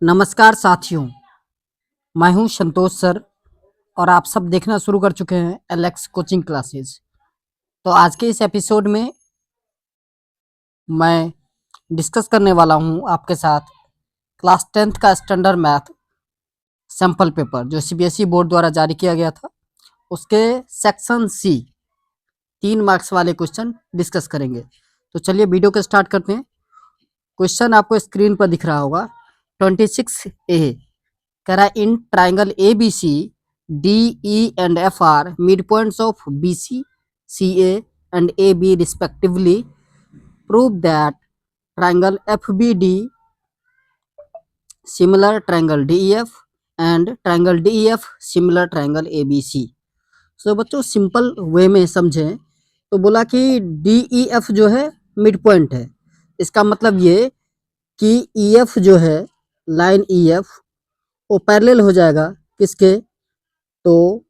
नमस्कार साथियों, मैं हूं संतोष सर और आप सब देखना शुरू कर चुके हैं एलेक्स कोचिंग क्लासेस। तो आज के इस एपिसोड में मैं डिस्कस करने वाला हूं आपके साथ क्लास 10th का स्टैंडर्ड मैथ सैम्पल पेपर जो सीबीएसई बोर्ड द्वारा जारी किया गया था, उसके सेक्शन सी 3 मार्क्स वाले क्वेश्चन डिस्कस करेंगे। तो चलिए वीडियो को स्टार्ट करते हैं। क्वेश्चन आपको स्क्रीन पर दिख रहा होगा 26A। कह रहा है in triangle A B C D E and F are mid points of B C C A and A B respectively prove that triangle F B D similar triangle D E F and triangle D E F similar triangle A B C. So बच्चों simple वे में समझें तो बोला कि D E F जो है mid point है। इसका मतलब ये कि ई एफ जो है लाइन ई एफ वो पैरेलल हो जाएगा किसके, तो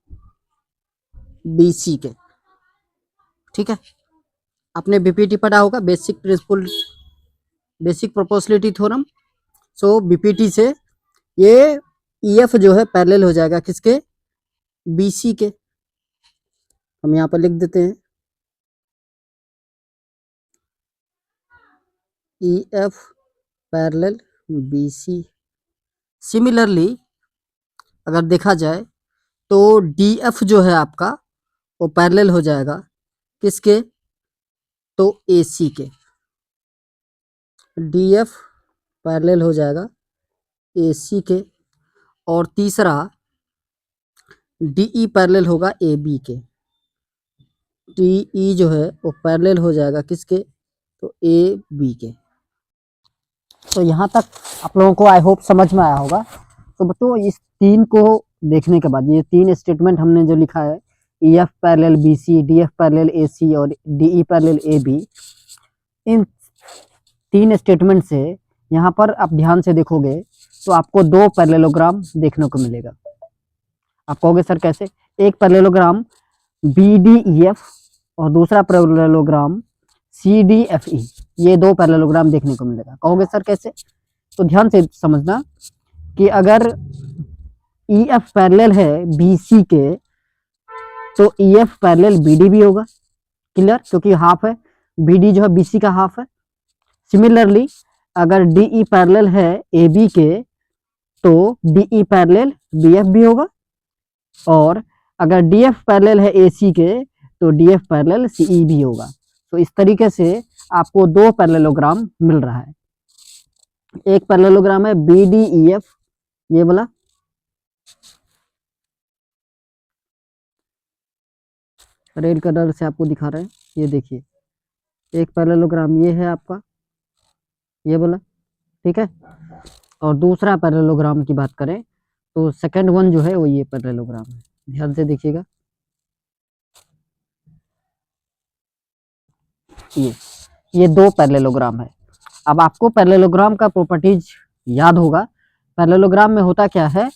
बी सी के। ठीक है, आपने बीपीटी पढ़ा होगा, basic principle basic proportionality theorem. So BPT से ये ई एफ जो है पैरेलल हो जाएगा किसके, बी सी के। हम यहाँ पर लिख देते हैं E F parallel B C. Similarly अगर देखा जाए तो डी एफ जो है आपका वो पैरेलल हो जाएगा किसके, तो ए सी के। डी एफ पैरेलल हो जाएगा ए सी के। और तीसरा डी ई पैरेलल होगा ए बी के। डी ई जो है वो पैरेलल हो जाएगा किसके, तो ए बी के। तो यहाँ तक आप लोगों को आई होप समझ में आया होगा। तो बच्चों इस तीन को देखने के बाद ये तीन स्टेटमेंट हमने जो लिखा है E F parallel B C, D F parallel A C और D E parallel A B, इन तीन स्टेटमेंट से यहाँ पर आप ध्यान से देखोगे तो आपको दो पैरेललोग्राम देखने को मिलेगा। आप कहोगे सर कैसे? एक parallelogram B D E F और दूसरा parallelogram C D F E, ये दो पैरेललोग्राम देखने को मिलेगा। कहोगे सर कैसे? तो ध्यान से समझना कि अगर ई एफ पैरेलल है बी सी के तो E F parallel B D भी होगा। क्लियर? क्योंकि हाफ है, बी डी जो है बी सी का हाफ है। सिमिलरली अगर डी ई पैरेलल है ए बी के तो D E parallel B F भी होगा। और अगर डी एफ पैरेलल है ए सी के तो डी एफ पैरेलल सी ई भी होगा। तो इस तरीके से आपको दो पैरेललोग्राम मिल रहा है। एक पैरेललोग्राम है बी डी ई एफ, ये वाला, रेड कलर से आपको दिखा रहे हैं, ये देखिए एक पैरेललोग्राम ये है आपका, ये वाला। ठीक है, और दूसरा पैरेललोग्राम की बात करें तो सेकंड वन जो है वो ये पैरेललोग्राम है। ध्यान से देखिएगा, ये दो पैरेललोग्राम है। अब आपको पैरेललोग्राम का प्रॉपर्टीज याद होगा। पैरेललोग्राम में होता क्या है,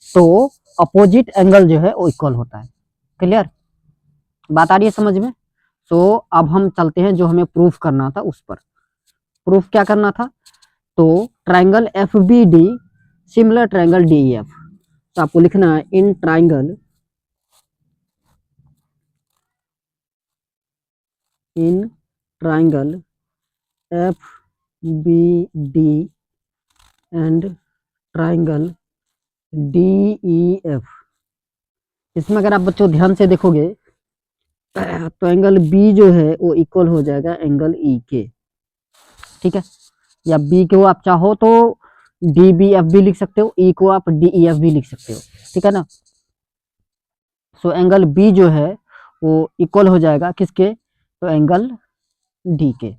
तो अपोजिट एंगल जो है वो इक्वल होता है। क्लियर? बात आ रही है समझ में? तो अब हम चलते हैं जो हमें प्रूफ करना था उस पर। प्रूफ क्या करना था, तो triangle F B D similar triangle D F. तो आपको लिखना है in triangle F B D and triangle D E F. इसमें अगर आप बच्चों ध्यान से देखोगे तो एंगल बी जो है वो इक्वल हो जाएगा एंगल ई के। ठीक है, या बी को आप चाहो तो डी बी एफ भी लिख सकते हो, ई को आप डी ई एफ भी लिख सकते हो। ठीक है ना? सो एंगल बी जो है वो इक्वल हो जाएगा किसके, तो एंगल डी के,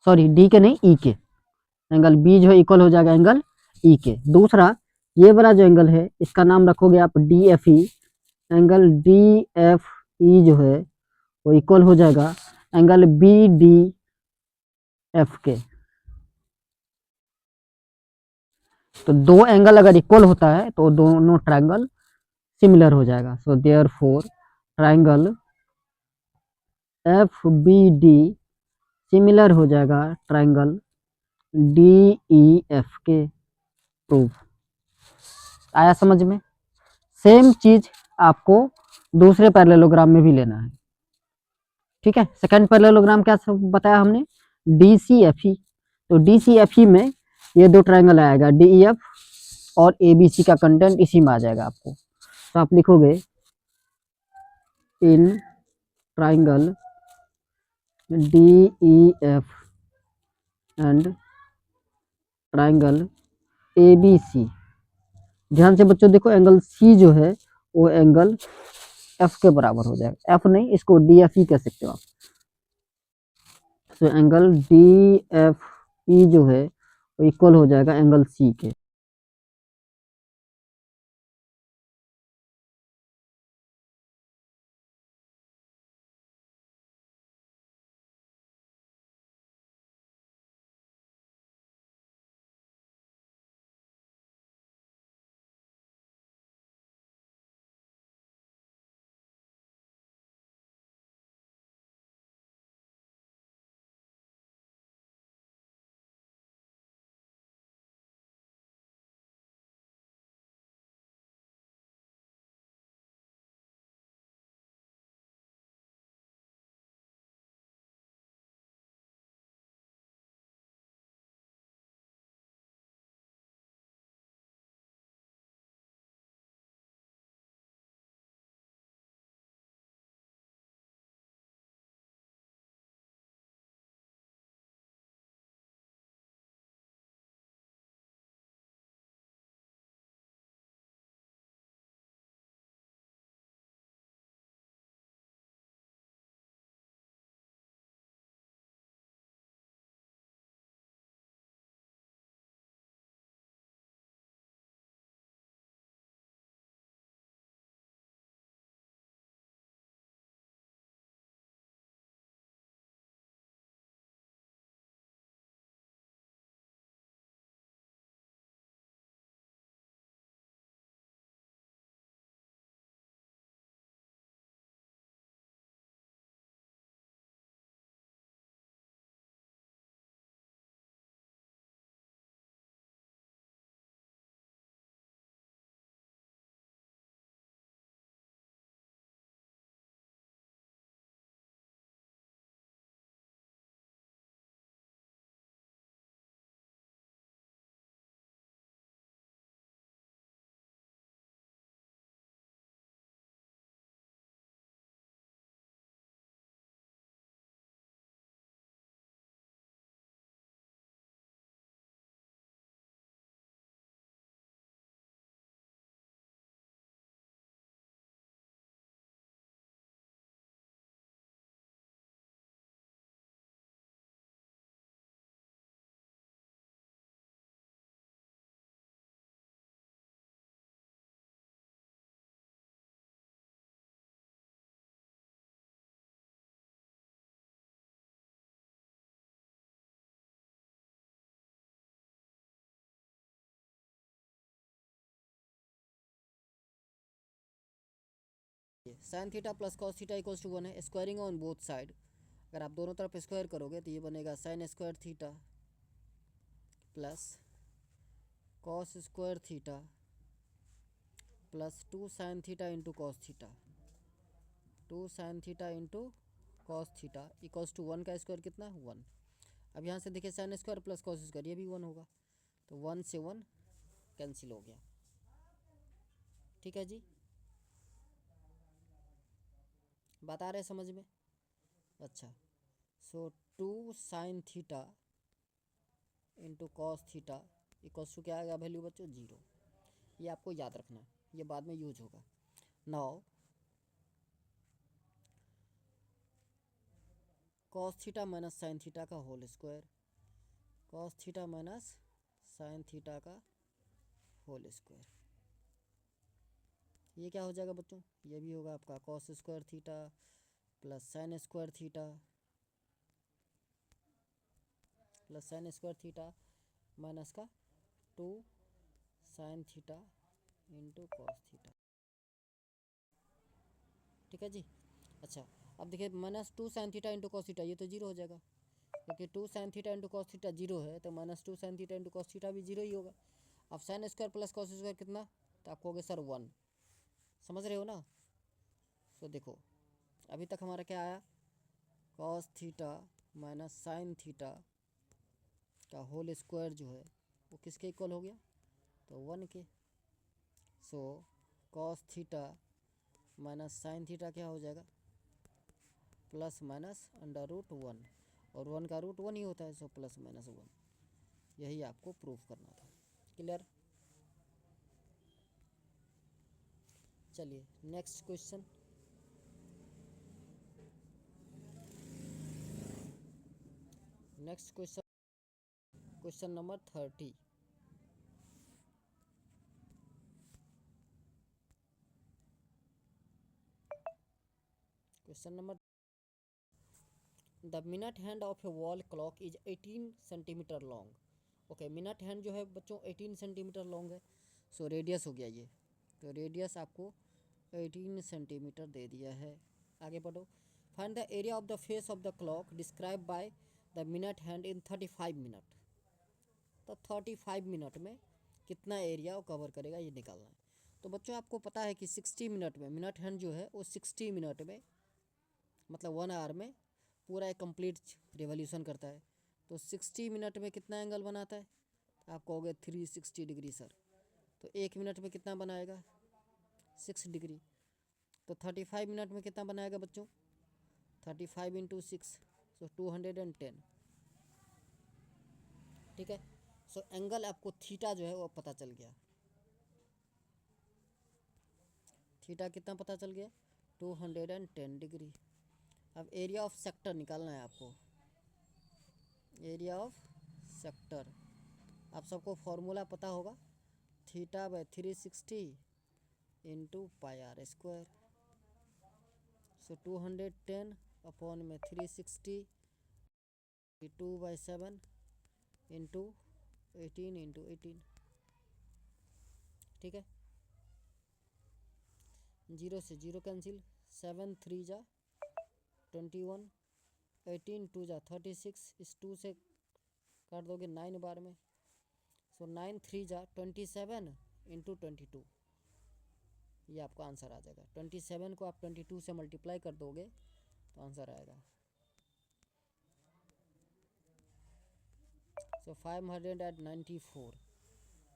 सॉरी डी के नहीं ई के। एंगल बी जो है इक्वल हो जाएगा एंगल ई के। दूसरा ये वाला जो एंगल है इसका नाम रखोगे आप डी एफ ई। एंगल डी एफ ई जो है वो इक्वल हो जाएगा एंगल बी डी एफ के। तो दो एंगल अगर इक्वल होता है तो दोनों ट्रायंगल सिमिलर हो जाएगा। So therefore triangle F B D similar हो जाएगा ट्रायंगल DEF के प्रूफ। आया समझ में? सेम चीज आपको दूसरे पैरेललोग्राम में भी लेना है। ठीक है, सेकंड पैरेललोग्राम क्या बताया हमने, DCFE। तो DCFE में ये दो ट्रायंगल आएगा, DEF और ABC का कंटेंट इसी में आ जाएगा आपको। तो आप लिखोगे in triangle DEF and triangle ABC। ध्यान से बच्चों देखो, एंगल C जो है वो एंगल F के बराबर हो जाएगा, F नहीं, इसको DFE कह सकते हो आप। तो एंगल DFE जो है वो इक्वल हो जाएगा एंगल C के। Sine theta plus cos theta equals to 1 है, स्क्वायरिंग ऑन बोथ साइड। अगर आप दोनों तरफ स्क्वायर करोगे तो ये बनेगा sine square theta plus cos square theta plus 2 sine theta into cos theta, 2 sine theta into cos theta equals to 1 का स्क्वायर कितना, 1। अब यहाँ से देखिए sine square plus cos square ये भी 1 होगा, तो 1 से 1 कैंसिल हो गया। ठीक है जी, बात आ रहे समझ में? अच्छा, so 2 sine theta into cos theta equals to क्या आएगा वैल्यू बच्चों, 0। ये आपको याद रखना है, ये बाद में यूज होगा। Now cos theta minus sine theta का whole square, cos theta minus sine theta का होल स्क्वायर, ये क्या हो जाएगा बच्चों, ये भी होगा आपका cos square theta plus sine square theta plus sine square theta minus का 2 sine theta into cos theta. ठीक है जी। अच्छा, अब देखिए minus 2 sine theta into cos theta, ये तो 0 हो जाएगा, क्योंकि 2 sine theta into cos theta 0 है, तो -2 sine theta into cos theta भी 0 ही होगा। अब sign square plus cos square कितना, तो आपको हो गया सर 1। समझ रहे हो ना। तो देखो अभी तक हमारा क्या आया, cos theta minus sine theta का होल स्क्वायर जो है वो किसके इक्वल हो गया, तो 1 के। So cos theta minus sine theta क्या हो जाएगा, प्लस माइनस अंडर रूट 1, और 1 का रूट 1 ही होता है, सो प्लस माइनस 1। यही आपको प्रूफ करना था। क्लियर। चलिए next question. Next question, question number 30। Question number, the minute hand of A wall clock is 18 centimetre long. Okay, minute hand जो है बच्चों 18 सेंटीमीटर लॉन्ग है। सो रेडियस हो गया ये, तो रेडियस आपको 18 सेंटीमीटर दे दिया है। आगे बढ़ो। Find the area of the face of the clock describe by the minute hand in 35 minute. तो 35 मिनट में कितना एरिया वो कवर करेगा ये निकालना है। तो बच्चों आपको पता है कि 60 मिनट में मिनट हैंड जो है वो 60 मिनट में मतलब 1 आवर में पूरा एक कंप्लीट रिवॉल्यूशन करता है। तो 60 मिनट में कितना एंगल बनाता है, आप कहोगे 360 डिग्री सर। तो 1 मिनट में कितना बनाएगा, 6 डिग्री। तो 35 मिनट में कितना बनाएगा बच्चों, 35 इंटू 6, सो 210। ठीक है। सो एंगल आपको थीटा जो है वो पता चल गया। थीटा कितना पता चल गया, 210 डिग्री। अब एरिया ऑफ सेक्टर निकालना है आपको। एरिया ऑफ सेक्टर आप सबको फॉर्मूला पता होगा, theta by 360 into pi r square. So 210 upon में 360 2/7 इंटू 18 ठीक है। 0 से 0 कैंसिल, 7 3 जा 21, 18 2 जा 36, इस 2 से काट दोगे 9 बार में। सो 9 3 जा 27 इंटू 22, ये आपका आंसर आ जाएगा। 27 को आप 22 से मल्टीप्लाई कर दोगे तो आंसर आएगा। सो 594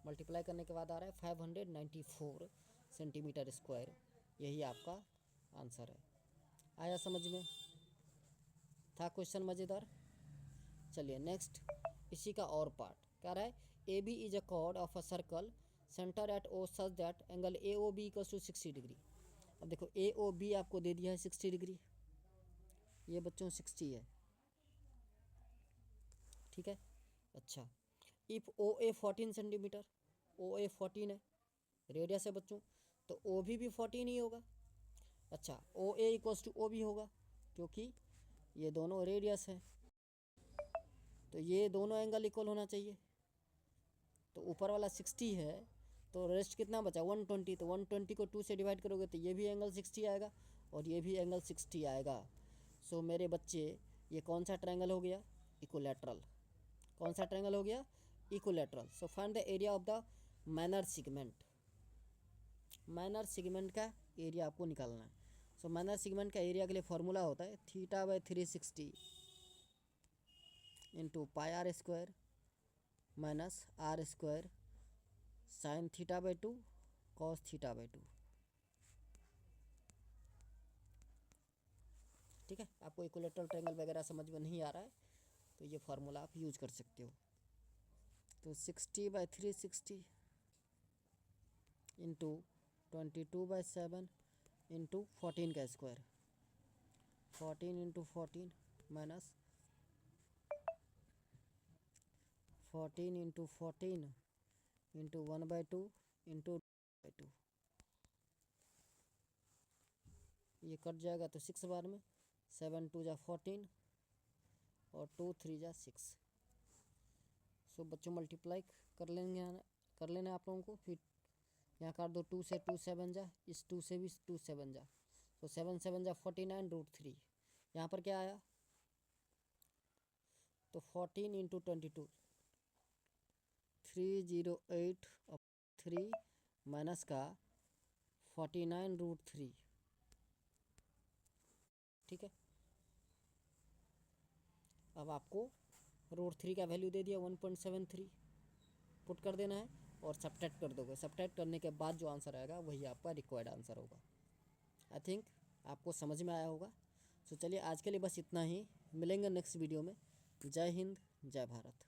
मल्टीप्लाई करने के बाद आ रहा है 594 सेंटीमीटर स्क्वायर। यही आपका आंसर है। आया समझ में, था क्वेश्चन मज़ेदार। चलिए नेक्स्ट, इसी का और पार्ट कह रहा है, A B is a chord of a circle centre at O such that angle A O B equals to 60 degree. अब देखो ए ओ बी आपको दे दिया है 60 डिग्री, ये बच्चों 60 है। ठीक है। अच्छा, इफ़ ओ ए 14 सेंटीमीटर, ओ ए 14 है, रेडियस है बच्चों, तो ओ भी 14 ही होगा। अच्छा, ओ ए इक्वल्स टू ओ बी होगा, क्योंकि ये दोनों रेडियस हैं, तो ये दोनों एंगल इक्वल होना चाहिए। तो ऊपर वाला 60 है, तो रेस्ट कितना बचा 120, तो 120 को 2 से डिवाइड करोगे तो ये भी एंगल 60 आएगा और ये भी एंगल 60 आएगा। सो मेरे बच्चे ये कौन सा ट्रायंगल हो गया, इक्विलैटरल। कौन सा ट्रायंगल हो गया, equilateral. So find the area of the minor segment. Minor segment का एरिया आपको निकालना है। सो माइनर सेगमेंट का एरिया के लिए फॉर्मूला होता है theta by 360 into pi r square minus r square sine theta by 2 cos theta by 2। ठीक है। आपको इक्विलैटरल ट्रायंगल वगैरह समझ में नहीं आ रहा है तो ये फार्मूला आप यूज कर सकते हो। तो 60/360 इंटू 22/7 इंटू 14 का square, 14 into 14 minus 14 into 14 into 1/2 into 2, ये कट जाएगा तो 6 बार में, 7 2 जा 14 और 2 3 जा 6। सो बच्चों मल्टीप्लाई कर लेना आप लोगों को। फिर यहाँ काट दो, 2 से 2 7 जा, इस 2 से भी 2 7 जा, तो 7 7 जा 49 √3। यहाँ पर क्या आया तो 14 इंटू 22 308/3 माइनस का 49√3, ठीक है। अब आपको √3 का वैल्यू दे दिया 1.73, पुट कर देना है और सब्ट्रैक्ट कर दोगे। सब्ट्रैक्ट करने के बाद जो आंसर आएगा वही आपका रिक्वायर्ड आंसर होगा। आई थिंक आपको समझ में आया होगा। तो चलिए आज के लिए बस इतना ही, मिलेंगे नेक्स्ट वीडियो में। जय हिंद, जय भारत।